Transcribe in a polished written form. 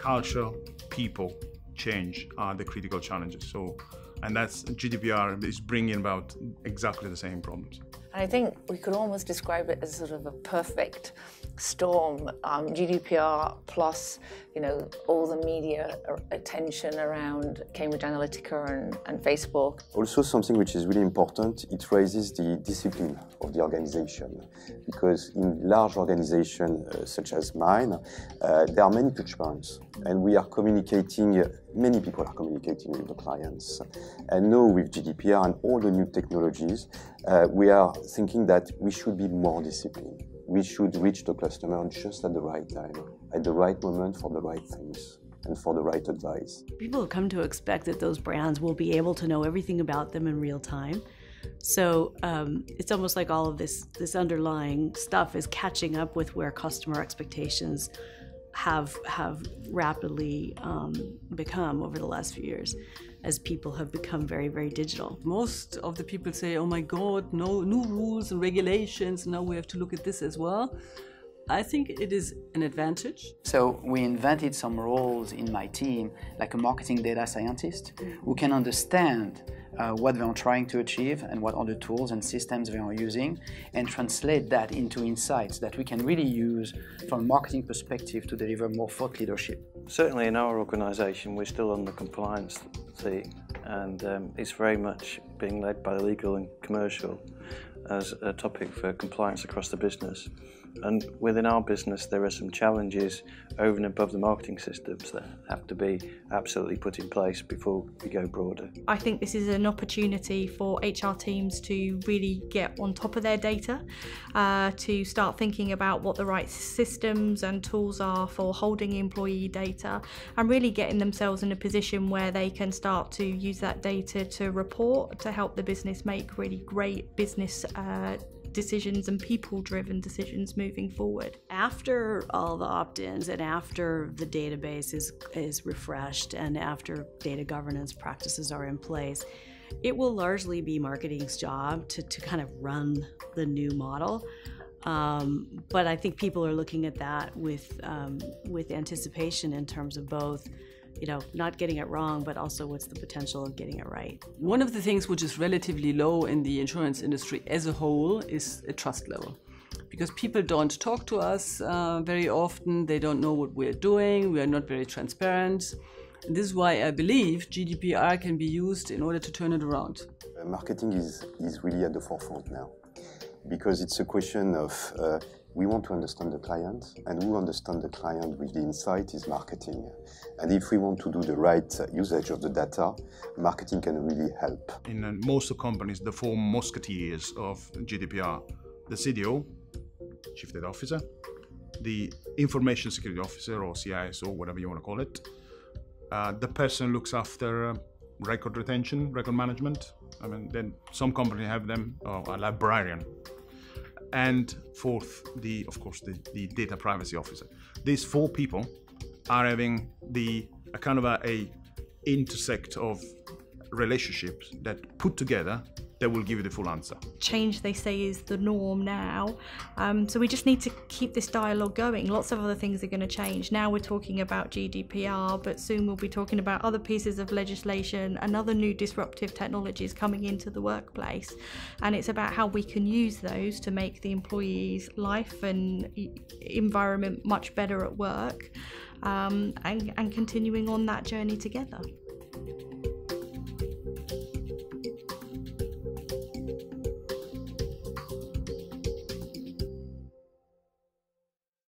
culture, people change are the critical challenges. So, and that's GDPR is bringing about exactly the same problems. And I think we could almost describe it as sort of a perfect storm. GDPR plus, all the media attention around Cambridge Analytica and Facebook. Also something which is really important, it raises the discipline of the organization. Because in large organizations such as mine, there are many touch points. And we are communicating, many people are communicating with the clients. And now with GDPR and all the new technologies, we are thinking that we should be more disciplined. We should reach the customer just at the right time, at the right moment for the right things and for the right advice. People have come to expect that those brands will be able to know everything about them in real time. So it's almost like all of this underlying stuff is catching up with where customer expectations have rapidly become over the last few years, as people have become very, very digital. Most of the people say, oh my God, no new rules and regulations, now we have to look at this as well. I think it is an advantage. So we invented some roles in my team, like a marketing data scientist, who can understand what they are trying to achieve and what are the tools and systems they are using, and translate that into insights that we can really use from a marketing perspective to deliver more thought leadership. Certainly in our organisation we're still on the compliance thing, and it's very much being led by legal and commercial as a topic for compliance across the business. And within our business there are some challenges over and above the marketing systems that have to be absolutely put in place before we go broader. I think this is an opportunity for HR teams to really get on top of their data, to start thinking about what the right systems and tools are for holding employee data, and really getting themselves in a position where they can start to use that data to report, to help the business make really great business decisions and people-driven decisions moving forward. After all the opt-ins and after the database is refreshed and after data governance practices are in place, it will largely be marketing's job to kind of run the new model. But I think people are looking at that with anticipation in terms of both not getting it wrong, but also what's the potential of getting it right. One of the things which is relatively low in the insurance industry as a whole is a trust level. Because people don't talk to us very often, they don't know what we're doing, we are not very transparent. And this is why I believe GDPR can be used in order to turn it around. Marketing is really at the forefront now, because it's a question of we want to understand the client, and who understands the client with the insight is marketing. And if we want to do the right usage of the data, marketing can really help. In most companies, the four musketeers of GDPR, the CDO, Chief Data Officer, the Information Security Officer, or CISO, whatever you want to call it, the person who looks after record retention, record management. I mean, then some companies have them, a librarian. And fourth, of course, the data privacy officer. These four people are having a kind of a intersect of relationships that put together that will give you the full answer. Change, they say, is the norm now. So we just need to keep this dialogue going. Lots of other things are going to change. Now we're talking about GDPR, but soon we'll be talking about other pieces of legislation and other new disruptive technologies coming into the workplace. And it's about how we can use those to make the employee's life and environment much better at work, and continuing on that journey together.